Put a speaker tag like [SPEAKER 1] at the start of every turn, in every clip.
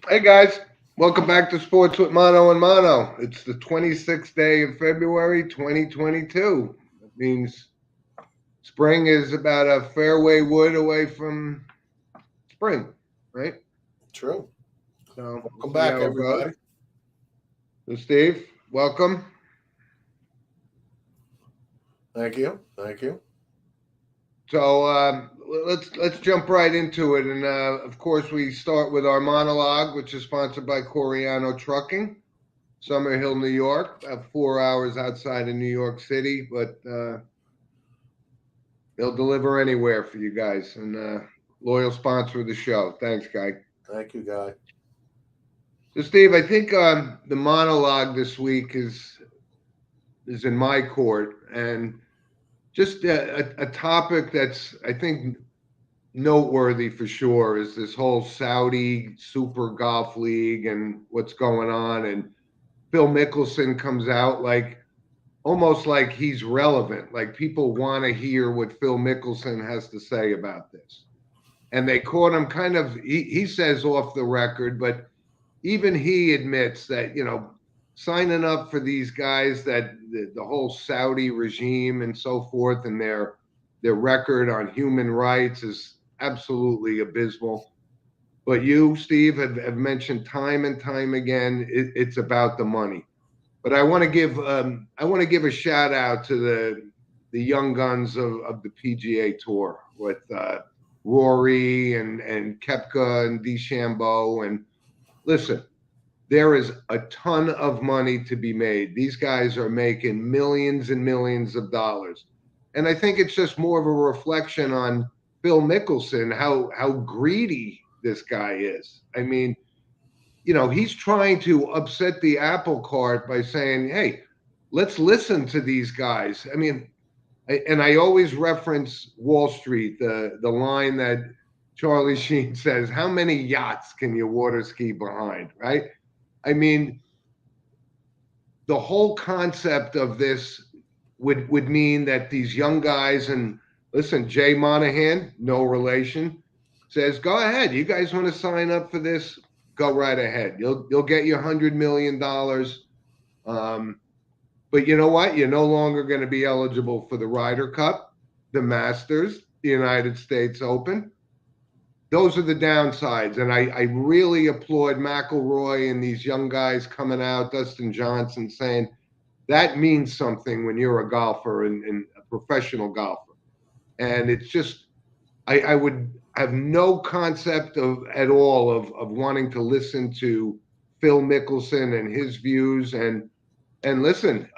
[SPEAKER 1] Hey guys, welcome back to Sports with Mono and Mono. It's the 26th day of February 2022. That means spring is about a fairway wood away from spring, right?
[SPEAKER 2] True.
[SPEAKER 1] So we'll
[SPEAKER 2] Welcome
[SPEAKER 1] see
[SPEAKER 2] back,
[SPEAKER 1] how it goes.
[SPEAKER 2] everybody.
[SPEAKER 1] So Steve, welcome.
[SPEAKER 2] Thank you. Thank you.
[SPEAKER 1] So let's jump right into it, and of course we start with our monologue, which is sponsored by Coriano Trucking, Summer Hill, New York, about 4 hours outside of New York City, but they'll deliver anywhere for you guys, and loyal sponsor of the show. Thanks, guy.
[SPEAKER 2] Thank you, Guy.
[SPEAKER 1] So, Steve, I think the monologue this week is in my court, and just a topic that's I think noteworthy for sure is this whole Saudi Super Golf League and what's going on. And Phil Mickelson comes out like almost like he's relevant, like people want to hear what Phil Mickelson has to say about this. And they caught him kind of, he says off the record, but even he admits that, signing up for these guys that the whole Saudi regime and so forth and their record on human rights is absolutely abysmal. But you, Steve, have mentioned time and time again, it's about the money. But I want to give a shout out to the young guns of the PGA Tour with Rory and Kepka and DeChambeau. And listen, there is a ton of money to be made. These guys are making millions and millions of dollars. And I think it's just more of a reflection on Phil Mickelson, how greedy this guy is. I mean, he's trying to upset the apple cart by saying, hey, let's listen to these guys. I mean, and I always reference Wall Street, the line that Charlie Sheen says, how many yachts can you water ski behind, right? I mean, the whole concept of this would mean that these young guys, and listen, Jay Monahan, no relation, says, go ahead. You guys want to sign up for this? Go right ahead. You'll get your $100 million. Um, but you know what? You're no longer going to be eligible for the Ryder Cup, the Masters, the United States Open. Those are the downsides. And I really applaud McIlroy and these young guys coming out, Dustin Johnson, saying that means something when you're a golfer and a professional golfer. And it's just, I would have no concept of at all of wanting to listen to Phil Mickelson and his views. And listen,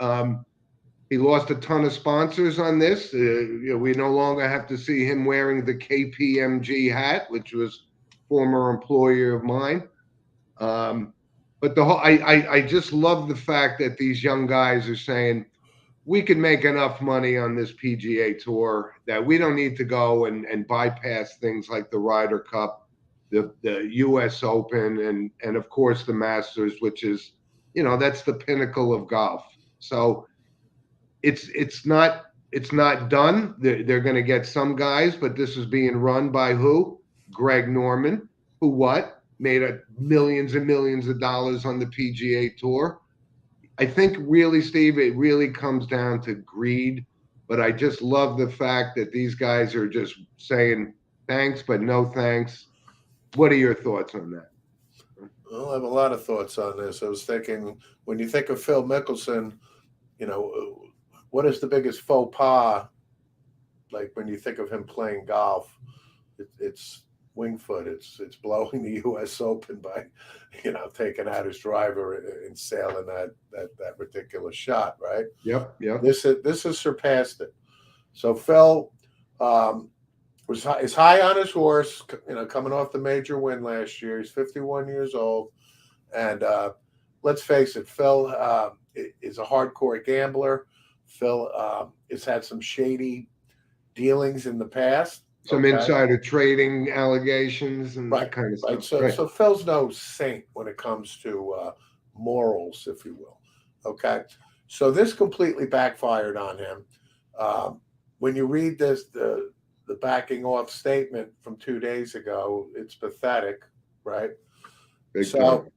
[SPEAKER 1] he lost a ton of sponsors on this. We no longer have to see him wearing the KPMG hat, which was former employer of mine. But the whole, I just love the fact that these young guys are saying we can make enough money on this PGA tour that we don't need to go and bypass things like the Ryder Cup, the U.S. Open, and of course the Masters, which is that's the pinnacle of golf. So it's not done. They're going to get some guys, but this is being run by who? Greg Norman, who what made millions and millions of dollars on the PGA tour. I think really, Steve, it really comes down to greed. But I just love the fact that these guys are just saying thanks, but no thanks. What are your thoughts on that?
[SPEAKER 2] Well, I have a lot of thoughts on this. I was thinking, when you think of Phil Mickelson, what is the biggest faux pas? Like when you think of him playing golf, it's Winged Foot. It's blowing the U.S. Open by, taking out his driver and sailing that ridiculous shot. Right.
[SPEAKER 1] Yep, yep.
[SPEAKER 2] This has surpassed it. So Phil is high on his horse. Coming off the major win last year. He's 51 years old, and let's face it, Phil is a hardcore gambler. Phil has had some shady dealings in the past.
[SPEAKER 1] Some
[SPEAKER 2] Okay.
[SPEAKER 1] insider trading allegations and that
[SPEAKER 2] Right,
[SPEAKER 1] kind of
[SPEAKER 2] right.
[SPEAKER 1] stuff.
[SPEAKER 2] So,
[SPEAKER 1] Right.
[SPEAKER 2] so Phil's no saint when it comes to morals, if you will. Okay. So this completely backfired on him. When you read the backing off statement from 2 days ago, it's pathetic, right?
[SPEAKER 1] Big time.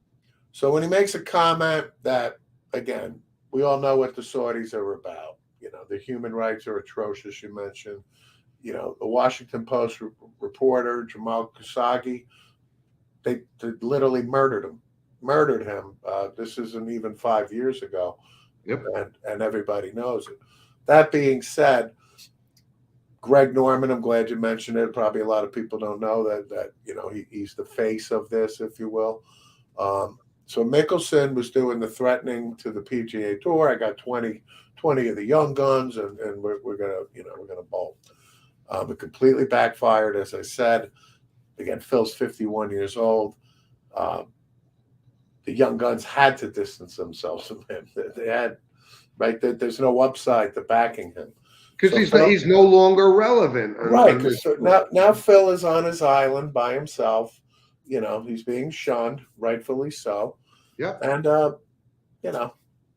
[SPEAKER 2] So when he makes a comment that, again, we all know what the Saudis are about. The human rights are atrocious. You mentioned, the Washington Post reporter Jamal Khashoggi, they literally murdered him. This isn't even 5 years ago.
[SPEAKER 1] Yep.
[SPEAKER 2] And everybody knows it. That being said, Greg Norman, I'm glad you mentioned it. Probably a lot of people don't know that he's the face of this, if you will. So Mickelson was doing the threatening to the PGA Tour. I got 20 of the young guns, and we're gonna bolt. It completely backfired, as I said. Again, Phil's 51 years old. The young guns had to distance themselves from him. They had, right? There's no upside to backing him.
[SPEAKER 1] Because he's no longer relevant.
[SPEAKER 2] Right. Because now Phil is on his island by himself. He's being shunned, rightfully so.
[SPEAKER 1] Yeah.
[SPEAKER 2] And,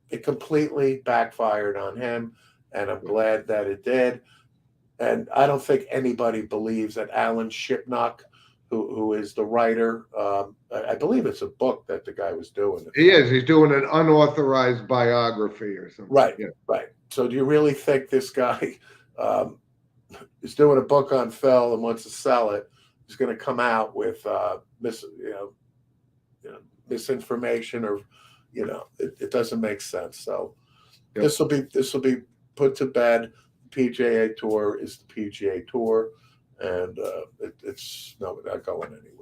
[SPEAKER 2] it completely backfired on him. And I'm glad that it did. And I don't think anybody believes that Alan Shipnuck, who is the writer, I believe it's a book that the guy was doing.
[SPEAKER 1] He is. He's doing an unauthorized biography or something.
[SPEAKER 2] Right.
[SPEAKER 1] Yeah.
[SPEAKER 2] Right. So do you really think this guy is doing a book on Phil and wants to sell it? He's going to come out with misinformation, or it doesn't make sense. So this will be put to bed. The PGA Tour is the PGA Tour, and it's not going anywhere.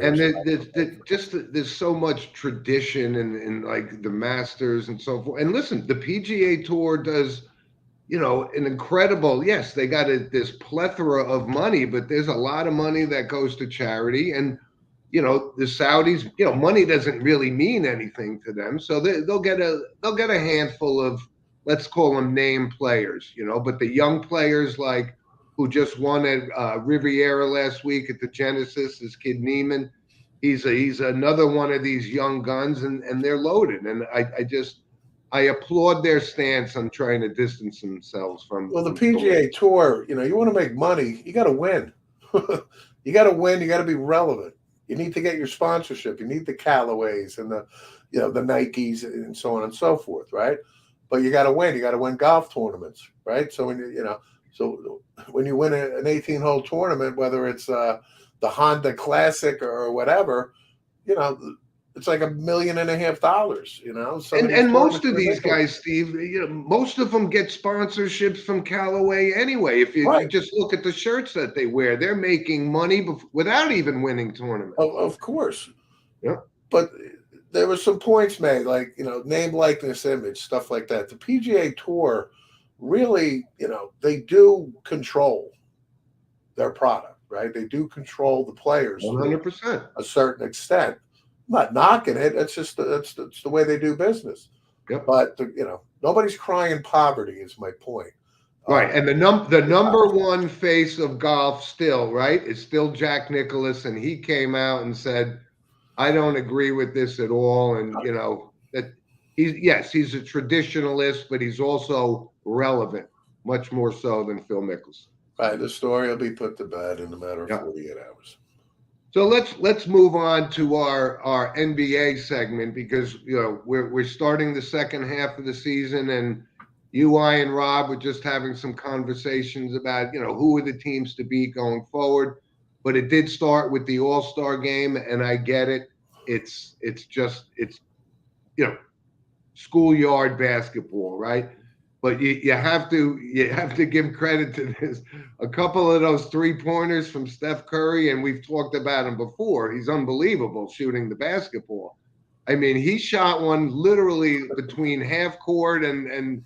[SPEAKER 1] And there's so much tradition in like the Masters and so forth. And listen, the PGA Tour does, an incredible. Yes, they got this plethora of money, but there's a lot of money that goes to charity. And the Saudis, money doesn't really mean anything to them, so they'll get a handful of, let's call them name players, but the young players like who just won at Riviera last week at the Genesis, this kid Neiman, he's another one of these young guns, and they're loaded, and I applaud their stance on trying to distance themselves from.
[SPEAKER 2] Well, the PGA Tour, you want to make money, you got to win. You got to win. You got to be relevant. You need to get your sponsorship. You need the Callaways and the Nikes and so on and so forth, right? But you got to win. You got to win golf tournaments, right? So when you win an 18-hole tournament, whether it's the Honda Classic or whatever, it's like $1.5 million.
[SPEAKER 1] And most of these guys, Steve, most of them get sponsorships from Callaway anyway. If you just look at the shirts that they wear, they're making money without even winning tournaments.
[SPEAKER 2] Of course.
[SPEAKER 1] Yeah.
[SPEAKER 2] But there were some points made, like, name, likeness, image, stuff like that. The PGA Tour really, they do control their product, right? They do control the players
[SPEAKER 1] 100%.
[SPEAKER 2] To a certain extent. I'm not knocking it. It's just that's the way they do business.
[SPEAKER 1] Yep.
[SPEAKER 2] But nobody's crying poverty is my point.
[SPEAKER 1] Right, and the number one face of golf still, right, is still Jack Nicklaus, and he came out and said, I don't agree with this at all, and that he's a traditionalist, but he's also relevant, much more so than Phil Mickelson.
[SPEAKER 2] Right, the story will be put to bed in a matter of 48 hours.
[SPEAKER 1] So let's move on to our NBA segment, because we're starting the second half of the season, and I and Rob were just having some conversations about who are the teams to beat going forward. But it did start with the AllStar game, and I get it. It's schoolyard basketball, right? But you have to give credit to this. A couple of those 3-pointers from Steph Curry, and we've talked about him before. He's unbelievable shooting the basketball. I mean, he shot one literally between half court and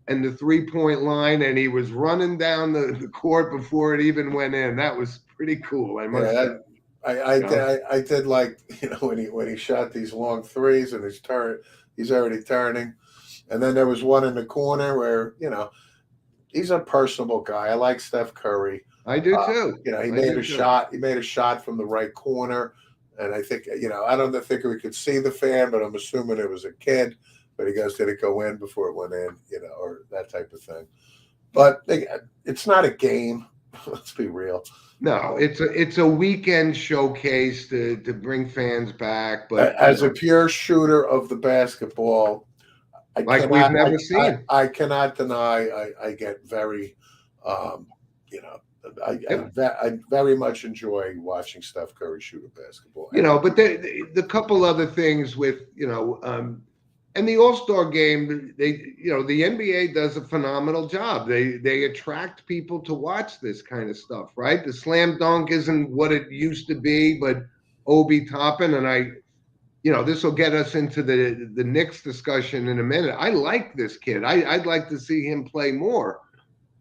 [SPEAKER 1] the 3-point line, and he was running down the court before it even went in. That was pretty cool. I must say.
[SPEAKER 2] I did like when he shot these long threes and he's already turning. And then there was one in the corner where, he's a personable guy. I like Steph Curry.
[SPEAKER 1] I do too.
[SPEAKER 2] He made a shot. He made a shot from the right corner. And I think, I don't think we could see the fan, but I'm assuming it was a kid. But he goes, did it go in before it went in, or that type of thing. But it's not a game. Let's be real.
[SPEAKER 1] No, it's a weekend showcase to bring fans back, but
[SPEAKER 2] As a pure shooter of the basketball, I
[SPEAKER 1] like we've
[SPEAKER 2] cannot
[SPEAKER 1] never seen.
[SPEAKER 2] I cannot deny I get very you know
[SPEAKER 1] Yeah.
[SPEAKER 2] I very much enjoy watching Steph Curry shoot a basketball.
[SPEAKER 1] But the couple other things with, and the All-Star game, the NBA does a phenomenal job. They attract people to watch this kind of stuff, right? The slam dunk isn't what it used to be, but Obi Toppin, and this will get us into the Knicks discussion in a minute. I like this kid. I'd like to see him play more.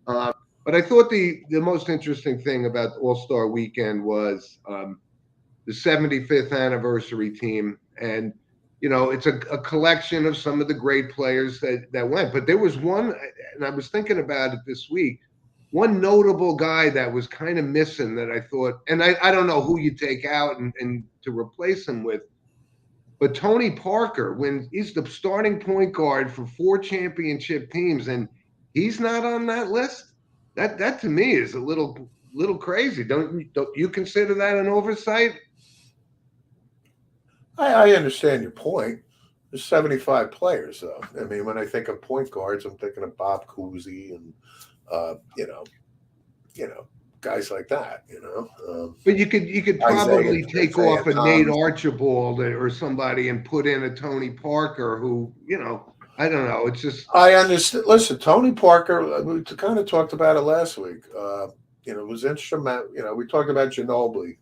[SPEAKER 1] But I thought the most interesting thing about All-Star Weekend was the 75th anniversary team. And, it's a collection of some of the great players that went. But there was one, and I was thinking about it this week, one notable guy that was kind of missing that I thought, and I don't know who you take out and to replace him with, but Tony Parker, when he's the starting point guard for 4 championship teams, and he's not on that list, that to me is a little crazy. Don't you consider that an oversight?
[SPEAKER 2] I understand your point. There's 75 players, though. I mean, when I think of point guards, I'm thinking of Bob Cousy and guys like that.
[SPEAKER 1] But you could probably take
[SPEAKER 2] Isaiah
[SPEAKER 1] off a Nate
[SPEAKER 2] Thomas.
[SPEAKER 1] Archibald or somebody and put in a Tony Parker who, I don't know. It's just
[SPEAKER 2] I understand. Listen, Tony Parker. We kind of talked about it last week. Was instrumental. We talked about Ginobili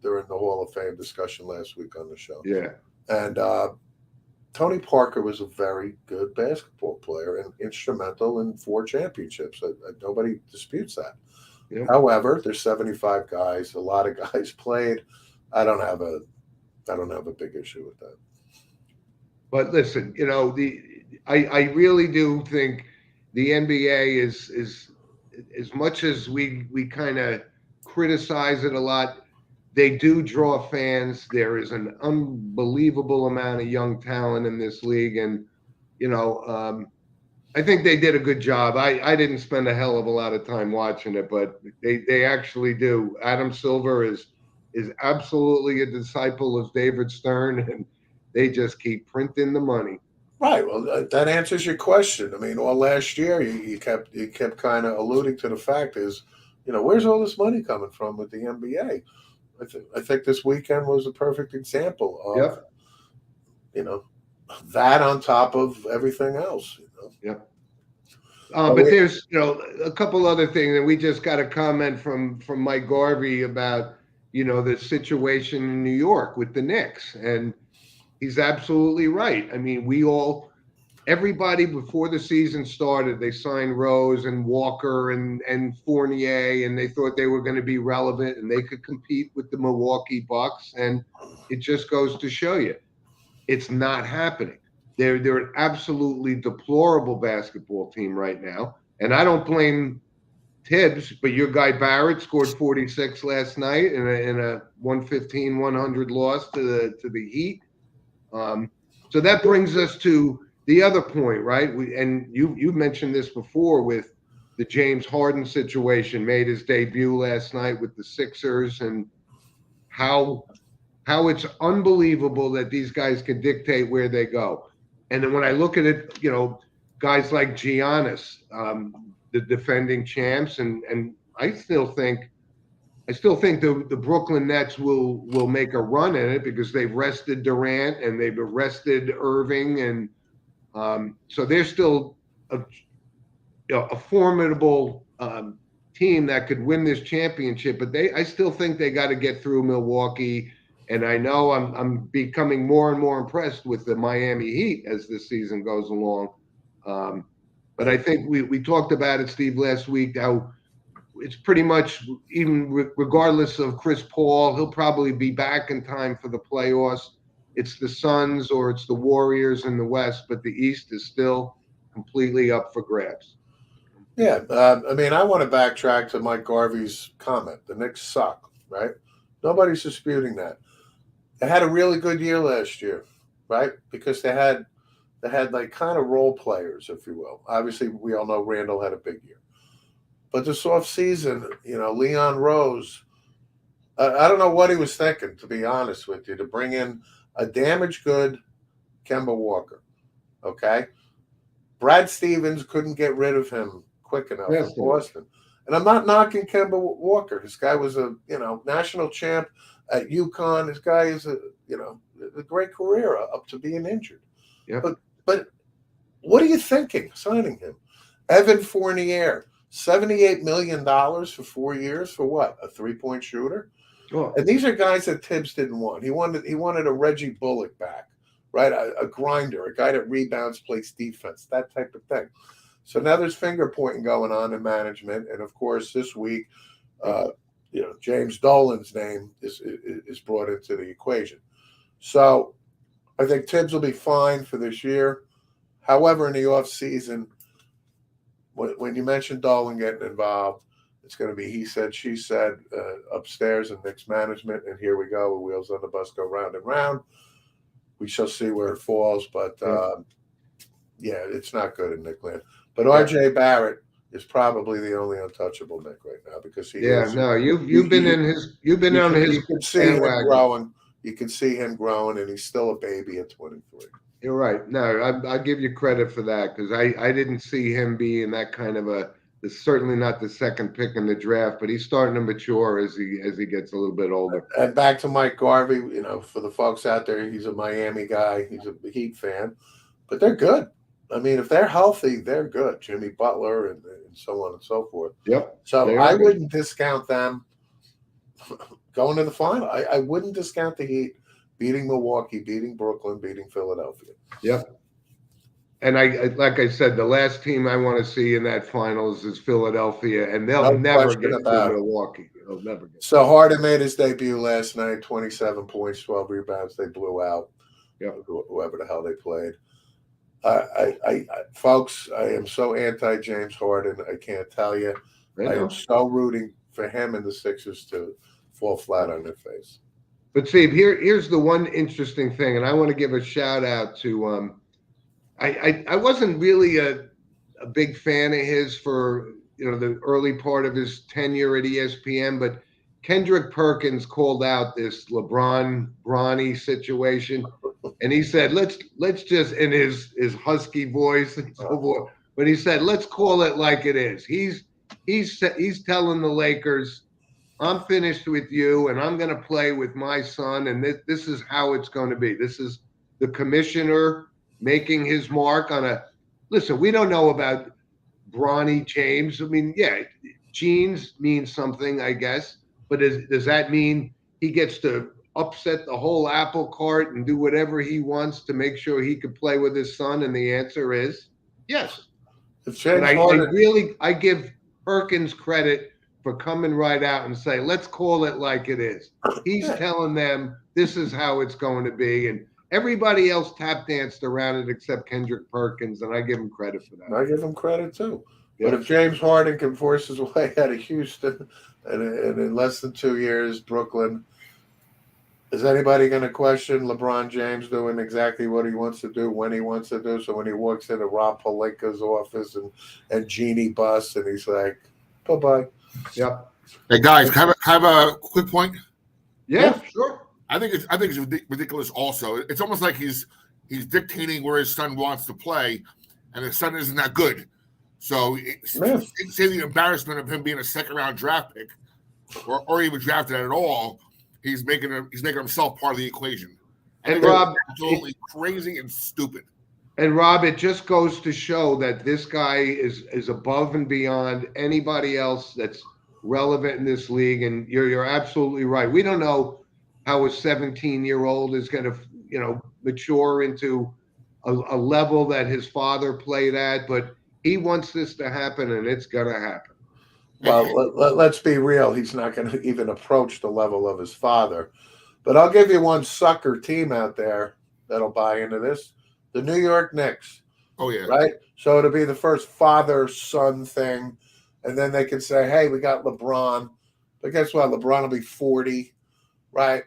[SPEAKER 2] during the Hall of Fame discussion last week on the show.
[SPEAKER 1] yeah.
[SPEAKER 2] And Tony Parker was a very good basketball player and instrumental in 4 championships. Nobody disputes that.
[SPEAKER 1] Yep.
[SPEAKER 2] However, there's 75 guys. A lot of guys played. I don't have a big issue with that.
[SPEAKER 1] But listen, I really do think the NBA is as much as we kind of criticize it a lot, they do draw fans. There is an unbelievable amount of young talent in this league, and I think they did a good job. I didn't spend a hell of a lot of time watching it, but they actually do. Adam Silver is absolutely a disciple of David Stern, and they just keep printing the money.
[SPEAKER 2] Right. Well, that answers your question. I mean, all last year you kept kind of alluding to the fact is, where's all this money coming from with the NBA? I think this weekend was a perfect example of,
[SPEAKER 1] Yep.
[SPEAKER 2] That on top of everything else.
[SPEAKER 1] Yep. But there's, a couple other things, and we just got a comment from Mike Garvey about, the situation in New York with the Knicks, and he's absolutely right. I mean, everybody before the season started, they signed Rose and Walker and Fournier, and they thought they were going to be relevant and they could compete with the Milwaukee Bucks. And it just goes to show you, it's not happening. They're an absolutely deplorable basketball team right now. And I don't blame Tibbs, but your guy Barrett scored 46 last night in a 115-100 loss to the Heat. So that brings us to the other point, right? And you mentioned this before with the James Harden situation, made his debut last night with the Sixers, and how it's unbelievable that these guys can dictate where they go. And then when I look at it, guys like Giannis, the defending champs, and I still think the Brooklyn Nets will make a run in it because they've rested Durant and they've arrested Irving, and so they're still a formidable team that could win this championship. But I still think they got to get through Milwaukee, and I know I'm becoming more and more impressed with the Miami Heat as this season goes along. But I think we talked about it, Steve, last week, how it's pretty much, even regardless of Chris Paul, he'll probably be back in time for the playoffs. It's the Suns or it's the Warriors in the West, but the East is still completely up for grabs.
[SPEAKER 2] Yeah, I mean, I want to backtrack to Mike Garvey's comment. The Knicks suck, right? Nobody's disputing that. They had a really good year last year, right? Because they had like kind of role players, if you will. Obviously, we all know Randall had a big year. But this offseason, Leon Rose I don't know what he was thinking, to be honest with you, to bring in a damaged good Kemba Walker. Okay, Brad Stevens couldn't get rid of him quick enough in Boston. And I'm not knocking Kemba Walker. This guy was a national champ at UConn. This guy is a great career up to being injured.
[SPEAKER 1] Yeah.
[SPEAKER 2] But what are you thinking signing him? Evan Fournier, $78 million for 4 years for what? A 3-point shooter?
[SPEAKER 1] Oh.
[SPEAKER 2] And these are guys that Tibbs didn't want. He wanted a Reggie Bullock back, right? A grinder, a guy that rebounds, plays defense, that type of thing. So now there's finger pointing going on in management, and of course this week, James Dolan's name is brought into the equation. So I think Tibbs will be fine for this year. However, in the off season, when you mention Dolan getting involved, it's going to be he said, she said upstairs in Knicks management, and here we go. The wheels on the bus go round and round. We shall see where it falls, but it's not good in Knickland. But R.J. Barrett is probably the only untouchable Knick right now because he.
[SPEAKER 1] Yeah, no, you've been on his.
[SPEAKER 2] You can see him growing. You can see him growing, and he's still a baby at 23.
[SPEAKER 1] You're right. No, I give you credit for that because I didn't see him being that kind of a. Certainly not the second pick in the draft, but he's starting to mature as he gets a little bit older.
[SPEAKER 2] And back to Mike Garvey, for the folks out there, he's a Miami guy. He's a Heat fan, but they're good. I mean, if they're healthy, they're good. Jimmy Butler and so on and so forth.
[SPEAKER 1] Yep.
[SPEAKER 2] So I wouldn't discount them going to the final. I wouldn't discount the Heat beating Milwaukee, beating Brooklyn, beating Philadelphia.
[SPEAKER 1] Yep. And I like I said, the last team I want to see in that finals is Philadelphia, and they'll never get to Milwaukee. They'll never get.
[SPEAKER 2] So Harden made his debut last night, 27 points, 12 rebounds. They blew out whoever the hell they played. Folks, I am so anti-James Harden. I can't tell you. I am so rooting for him and the Sixers to fall flat on their face.
[SPEAKER 1] But Steve, here's the one interesting thing, and I want to give a shout out to. I wasn't really a big fan of his for the early part of his tenure at ESPN, but Kendrick Perkins called out this LeBron Bronny situation, and he said, let's just, in his husky voice and so forth, but he said, let's call it like it is. He's telling the Lakers, I'm finished with you, and I'm going to play with my son, and this is how it's going to be. This is the commissioner making his mark on a. Listen, we don't know about Bronny James. I mean, genes mean something, I guess. But does that mean he gets to upset the whole apple cart and do whatever he wants to make sure he could play with his son? And the answer is yes. And I give Perkins credit for coming right out and say, let's call it like it is. He's telling them this is how it's going to be. And everybody else tap danced around it except Kendrick Perkins, and I give him credit for that.
[SPEAKER 2] I give him credit too. Yeah. But if James Harden can force his way out of Houston and in less than 2 years, Brooklyn, is anybody going to question LeBron James doing exactly what he wants to do when he wants to do? So when he walks into Rob Pelinka's office and Jeannie Buss, and he's like, bye-bye.
[SPEAKER 1] Yep.
[SPEAKER 3] Hey, guys, have a quick point?
[SPEAKER 1] Yeah, sure.
[SPEAKER 3] I think it's ridiculous also. It's almost like he's dictating where his son wants to play, and his son isn't that good. So say the embarrassment of him being a second-round draft pick or even drafted at all, he's making himself part of the equation.
[SPEAKER 1] And Rob,
[SPEAKER 3] absolutely crazy and stupid.
[SPEAKER 1] And Rob, it just goes to show that this guy is above and beyond anybody else that's relevant in this league. And you're absolutely right. We don't know how a 17-year-old is going to, mature into a level that his father played at, but he wants this to happen, and it's going to happen.
[SPEAKER 2] Well, let's be real. He's not going to even approach the level of his father. But I'll give you one sucker team out there that'll buy into this. The New York Knicks.
[SPEAKER 3] Oh, yeah.
[SPEAKER 2] Right? So it'll be the first father-son thing, and then they can say, hey, we got LeBron. But guess what? LeBron will be 40, right?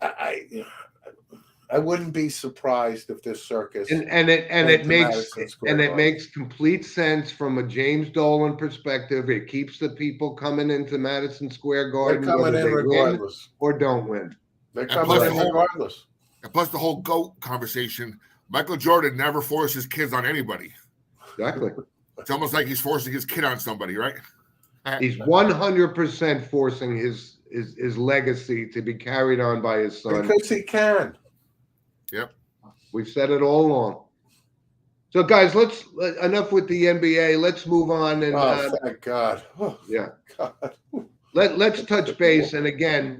[SPEAKER 2] I I wouldn't be surprised if this circus
[SPEAKER 1] it
[SPEAKER 2] makes
[SPEAKER 1] makes complete sense from a James Dolan perspective. It keeps the people coming into Madison Square Garden,
[SPEAKER 2] They're coming
[SPEAKER 1] whether
[SPEAKER 2] in
[SPEAKER 1] they
[SPEAKER 2] regardless
[SPEAKER 1] win or don't win.
[SPEAKER 2] They're coming in regardless.
[SPEAKER 3] And plus the whole GOAT conversation. Michael Jordan never forced his kids on anybody.
[SPEAKER 1] Exactly.
[SPEAKER 3] It's almost like he's forcing his kid on somebody, right?
[SPEAKER 1] He's 100% forcing his legacy to be carried on by his son.
[SPEAKER 2] Because he can.
[SPEAKER 3] Yep.
[SPEAKER 1] We've said it all along. So, guys, enough with the NBA. Let's move on. And
[SPEAKER 2] thank God. Oh,
[SPEAKER 1] yeah.
[SPEAKER 2] God.
[SPEAKER 1] Let's touch base. And again,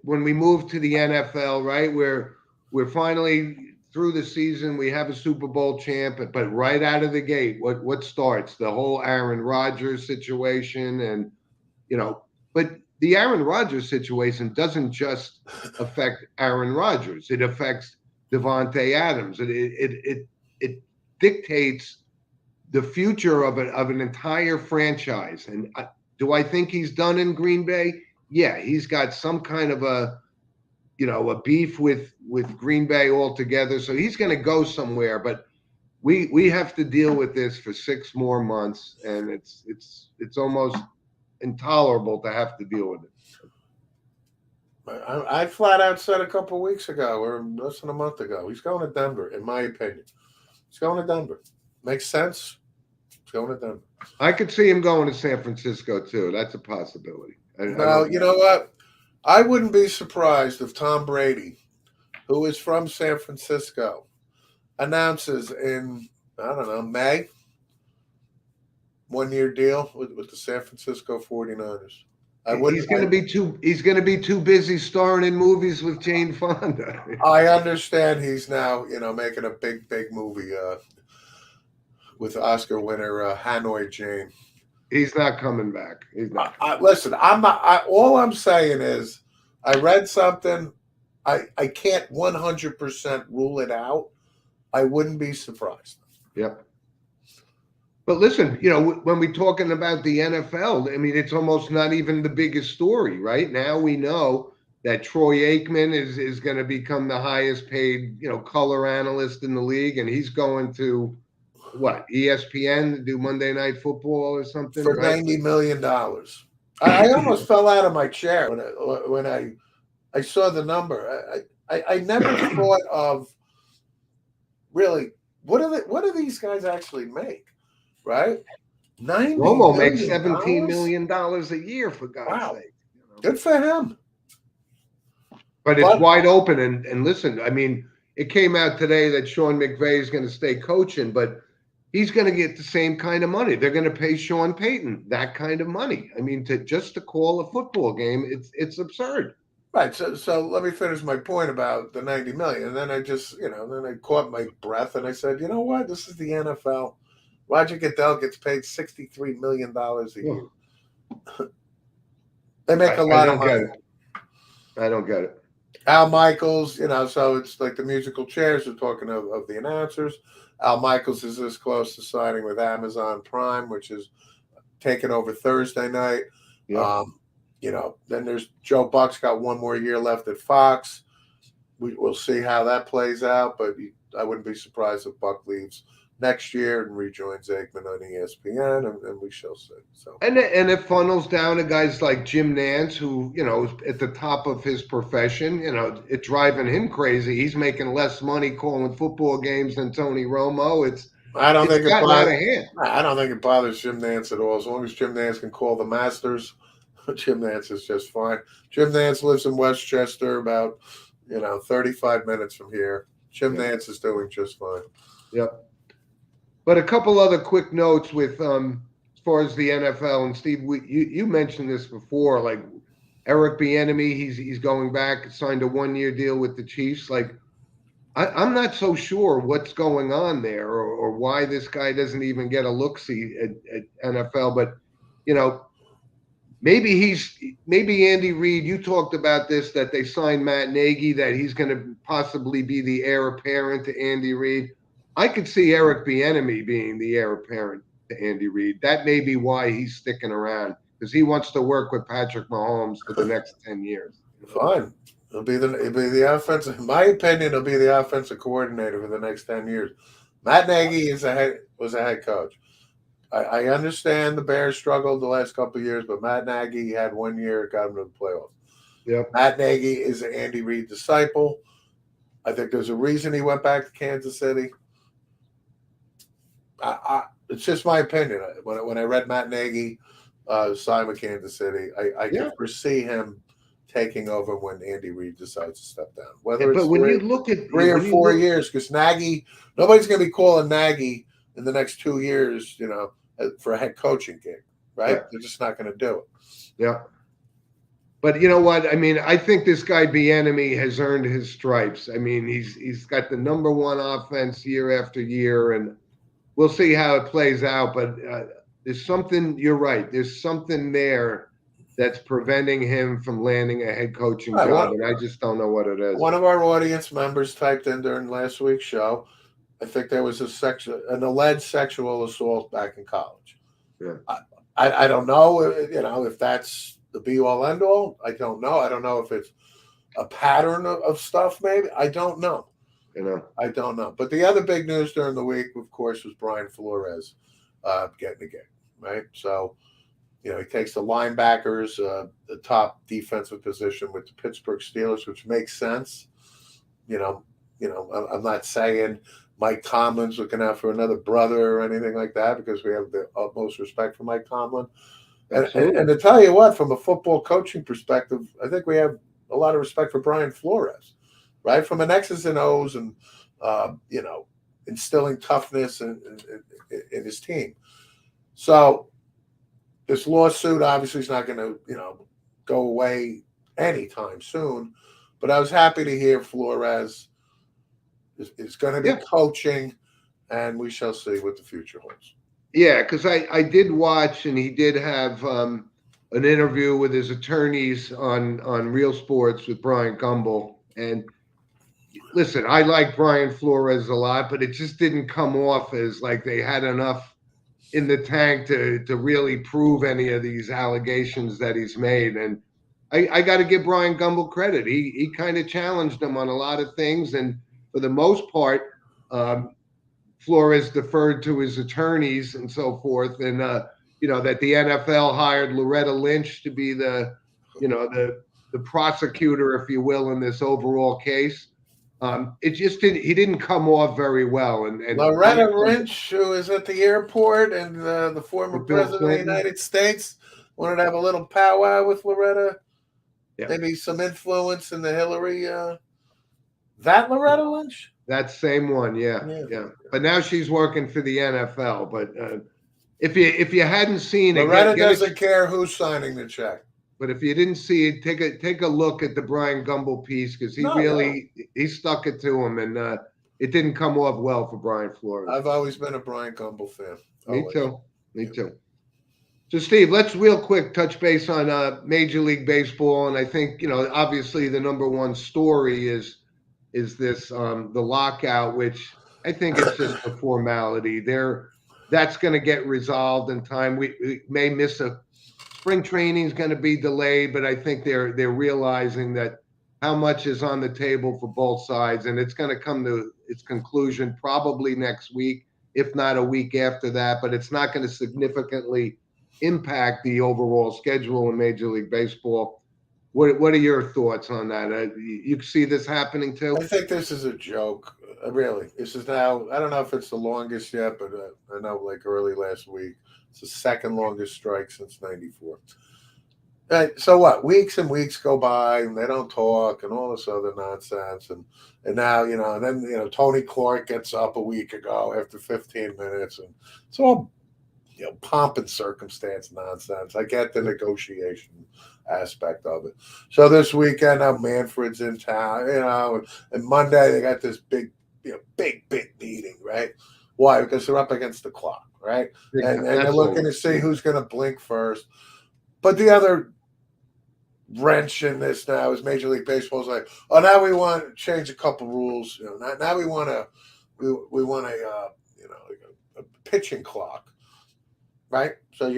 [SPEAKER 1] when we move to the NFL, right, we're finally through the season. We have a Super Bowl champ, but right out of the gate, what starts? The whole Aaron Rodgers situation, and but the Aaron Rodgers situation doesn't just affect Aaron Rodgers. It affects Devontae Adams. It dictates the future of an entire franchise. And do I think he's done in Green Bay? Yeah, he's got some kind of a beef with Green Bay altogether. So he's going to go somewhere, but we have to deal with this for 6 more months, and it's almost intolerable to have to deal with it.
[SPEAKER 2] I flat out said a couple of weeks ago, or less than a month ago, he's going to Denver, in my opinion. He's going to Denver. Makes sense. He's going to Denver.
[SPEAKER 1] I could see him going to San Francisco, too. That's a possibility.
[SPEAKER 2] Now, you know what? I wouldn't be surprised if Tom Brady, who is from San Francisco, announces in, I don't know, May, 1-year deal with the San Francisco 49ers. He's going to be too busy starring in movies with Jane Fonda. I understand he's now, making a big movie with Oscar winner Hanoi Jane.
[SPEAKER 1] He's not coming back. He's not.
[SPEAKER 2] Listen, I'm not. All I'm saying is, I read something. I can't 100% rule it out. I wouldn't be surprised.
[SPEAKER 1] Yep. But listen, when we're talking about the NFL, I mean, it's almost not even the biggest story, right? Now we know that Troy Aikman is going to become the highest paid, color analyst in the league, and he's going to ESPN to do Monday Night Football or something
[SPEAKER 2] for $90 million. I almost fell out of my chair when I saw the number. I never thought of really what do these guys actually make? Right?
[SPEAKER 1] Romo makes $17 million a year, for God's sake.
[SPEAKER 2] Good for him.
[SPEAKER 1] But it's wide open. And listen, I mean, it came out today that Sean McVay is going to stay coaching, but he's going to get the same kind of money. They're going to pay Sean Payton that kind of money. I mean, to call a football game, it's absurd.
[SPEAKER 2] Right. So let me finish my point about the $90 million. And then I just, then I caught my breath and I said, you know what? This is the NFL. Roger Goodell gets paid $63 million a year. They make a lot of money.
[SPEAKER 1] I don't get it.
[SPEAKER 2] Al Michaels, so it's like the musical chairs. We're talking of the announcers. Al Michaels is this close to signing with Amazon Prime, which is taking over Thursday night.
[SPEAKER 1] Yeah.
[SPEAKER 2] Then there's Joe Buck's got 1 more year left at Fox. We'll see how that plays out, but I wouldn't be surprised if Buck leaves next year and rejoins Aikman on ESPN, and we shall see. So
[SPEAKER 1] and it funnels down to guys like Jim Nantz, who is at the top of his profession. It's driving him crazy. He's making less money calling football games than Tony Romo.
[SPEAKER 2] I don't think
[SPEAKER 1] it
[SPEAKER 2] bothers Jim Nantz at all. As long as Jim Nantz can call the Masters, Jim Nantz is just fine. Jim Nantz lives in Westchester, about 35 minutes from here. Jim Nantz is doing just fine.
[SPEAKER 1] Yep. But a couple other quick notes with as far as the NFL, and Steve, you mentioned this before, like Eric Bieniemy, he's going back, signed a 1-year deal with the Chiefs. Like, I'm not so sure what's going on there or why this guy doesn't even get a look-see at NFL. But maybe Andy Reid, you talked about this, that they signed Matt Nagy, that he's going to possibly be the heir apparent to Andy Reid. I could see Eric Bieniemy being the heir apparent to Andy Reid. That may be why he's sticking around, because he wants to work with Patrick Mahomes for the next 10 years.
[SPEAKER 2] Fine. He'll be the offensive. In my opinion, he'll be the offensive coordinator for the next 10 years. Matt Nagy was a head coach. I understand the Bears struggled the last couple of years, but Matt Nagy had 1 year, got him to the playoffs.
[SPEAKER 1] Yep.
[SPEAKER 2] Matt Nagy is an Andy Reid disciple. I think there's a reason he went back to Kansas City. It's just my opinion. When I read Matt Nagy sign with Kansas City, I could foresee him taking over when Andy Reid decides to step down. Whether it's
[SPEAKER 1] when you look at
[SPEAKER 2] 3 or 4 years, because Nagy, nobody's going to be calling Nagy in the next 2 years, for a head coaching gig, right? Yeah. They're just not going to do it.
[SPEAKER 1] Yeah. But you know what? I mean, I think this guy Bieniemy has earned his stripes. I mean, he's got the number one offense year after year, and we'll see how it plays out. But there's something. You're right. There's something there that's preventing him from landing a head coaching job, and I just don't know what it is.
[SPEAKER 2] One of our audience members typed in during last week's show, I think there was an alleged sexual assault back in college.
[SPEAKER 1] Yeah.
[SPEAKER 2] I don't know, if that's the be-all, end-all. I don't know. I don't know if it's a pattern of stuff, maybe. I don't know. I don't know. But the other big news during the week, of course, was Brian Flores getting a gig, right? So, he takes the linebackers, the top defensive position with the Pittsburgh Steelers, which makes sense. I'm not saying Mike Tomlin's looking out for another brother or anything like that, because we have the utmost respect for Mike Tomlin. And to tell you what, from a football coaching perspective, I think we have a lot of respect for Brian Flores, right? From an X's and O's and, instilling toughness in his team. So this lawsuit obviously is not going to, go away anytime soon. But I was happy to hear Flores is going to be coaching, and we shall see what the future holds.
[SPEAKER 1] Yeah, because I did watch, and he did have an interview with his attorneys on Real Sports with Brian Gumbel. And listen, I like Brian Flores a lot, but it just didn't come off as like they had enough in the tank to really prove any of these allegations that he's made. And I got to give Brian Gumbel credit. He kind of challenged him on a lot of things, and for the most part, Flores deferred to his attorneys and so forth, and that the NFL hired Loretta Lynch to be the prosecutor, if you will, in this overall case. It just he didn't come off very well. And
[SPEAKER 2] Loretta Lynch, who is at the airport, and the former president of the United States, wanted to have a little powwow with Loretta. Yeah. Maybe some influence in the Hillary. That Loretta Lynch?
[SPEAKER 1] That same one, yeah. But now she's working for the NFL. But if you hadn't seen it,
[SPEAKER 2] Loretta doesn't care who's signing the check.
[SPEAKER 1] But if you didn't see it, take a look at the Brian Gumbel piece, because he stuck it to him, and it didn't come off well for Brian Flores.
[SPEAKER 2] I've always been a Brian Gumbel fan.
[SPEAKER 1] Me too. So, Steve, let's real quick touch base on Major League Baseball, and I think obviously the number one story is this the lockout, which I think it's just a formality. That's going to get resolved in time. We may miss spring training is going to be delayed, but I think they're realizing that how much is on the table for both sides, and it's going to come to its conclusion probably next week, if not a week after that. But it's not going to significantly impact the overall schedule in Major League Baseball. What are your thoughts on that? You see this happening too?
[SPEAKER 2] I think this is a joke. Really, this is now. I don't know if it's the longest yet, but I know like early last week, it's the second longest strike since '94. Right, so what? Weeks and weeks go by, and they don't talk, and all this other nonsense, and now and then Tony Clark gets up a week ago after 15 minutes, and it's all pomp and circumstance nonsense. I get the negotiation aspect of it. So this weekend, now Manfred's in town, and Monday they got this big meeting, right? Why? Because they're up against the clock, right? And they're looking to see who's going to blink first. But the other wrench in this now is Major League Baseball is like, oh, now we want to change a couple rules. Now we want a pitching clock. Right, so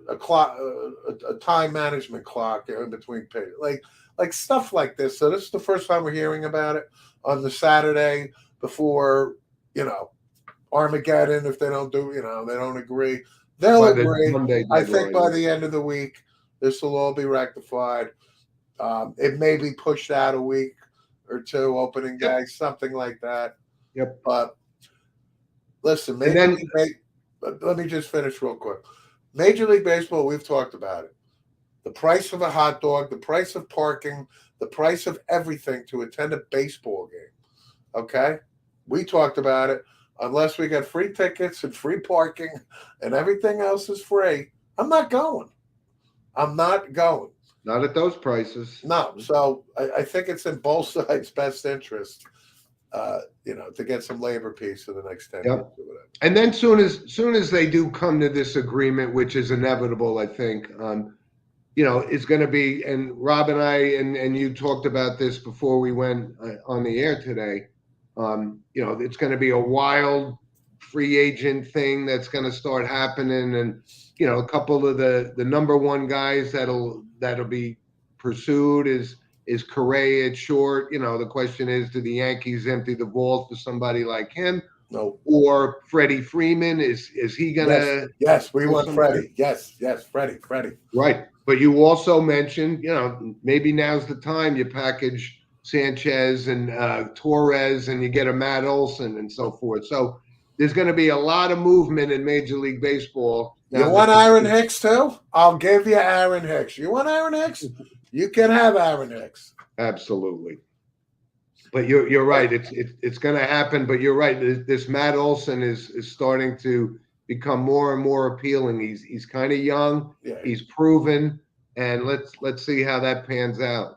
[SPEAKER 2] a clock, a time management clock in between pitches. Like like stuff like this. So this is the first time we're hearing about it on the Saturday before, Armageddon. If they don't do, they don't agree, they'll agree. I think by the end of the week, this will all be rectified. It may be pushed out a week or two, opening day, something like that.
[SPEAKER 1] Yep.
[SPEAKER 2] But listen, let me just finish real quick. Major League Baseball, we've talked about it. The price of a hot dog, the price of parking, the price of everything to attend a baseball game. Okay? We talked about it. Unless we got free tickets and free parking and everything else is free, I'm not going.
[SPEAKER 1] Not at those prices.
[SPEAKER 2] No. So I think it's in both sides' best interest, to get some labor peace for the next 10 years. Or whatever.
[SPEAKER 1] And then soon as they do come to this agreement, which is inevitable, I think, it's going to be, and Rob and I and you talked about this before we went on the air today. It's going to be a wild free agent thing that's going to start happening, and a couple of the number one guys that'll be pursued is Correa at short. The question is, do the Yankees empty the vault for somebody like him?
[SPEAKER 2] No.
[SPEAKER 1] Or Freddie Freeman? Is he gonna?
[SPEAKER 2] Yes, we want Freddie. Yes, Freddie.
[SPEAKER 1] Right, but you also mentioned, maybe now's the time you package Sanchez and Torres, and you get a Matt Olson and so forth. So there's going to be a lot of movement in Major League Baseball.
[SPEAKER 2] You want Aaron Hicks too? I'll give you Aaron Hicks. You want Aaron Hicks? You can have Aaron Hicks.
[SPEAKER 1] Absolutely. But you're right. It's going to happen. But you're right. This Matt Olson is starting to become more and more appealing. He's kind of young. Yeah. He's proven, and let's see how that pans out.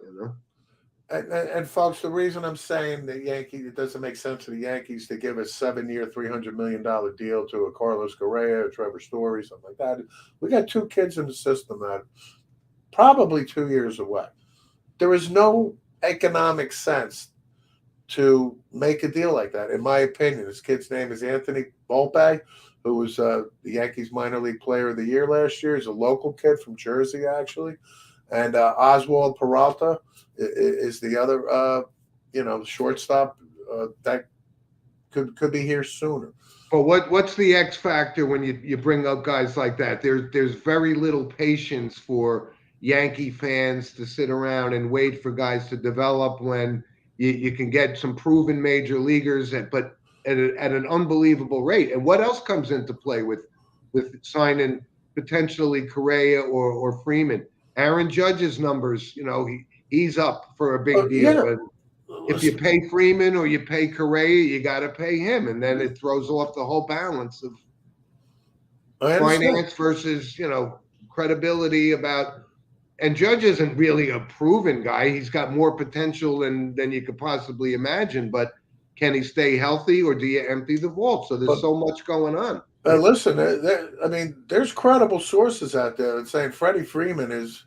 [SPEAKER 2] And folks, the reason I'm saying the Yankees, it doesn't make sense for the Yankees to give a 7-year, $300 million deal to a Carlos Correa or Trevor Story, something like that. We got two kids in the system that are probably 2 years away. There is no economic sense to make a deal like that, in my opinion. This kid's name is Anthony Volpe, who was the Yankees minor league player of the year last year. He's a local kid from Jersey, actually. And Oswald Peralta is the other, shortstop that could be here sooner.
[SPEAKER 1] But what's the X factor when you bring up guys like that? There's very little patience for Yankee fans to sit around and wait for guys to develop when you can get some proven major leaguers but at an unbelievable rate. And what else comes into play with signing potentially Correa or Freeman? Aaron Judge's numbers, he's up for a big deal. Yeah. But if you pay Freeman or you pay Correa, you got to pay him, and then it throws off the whole balance of finance versus credibility about. And Judge isn't really a proven guy. He's got more potential than you could possibly imagine. But can he stay healthy, or do you empty the vault? So there's so much going on.
[SPEAKER 2] Listen, there's credible sources out there that saying Freddie Freeman is,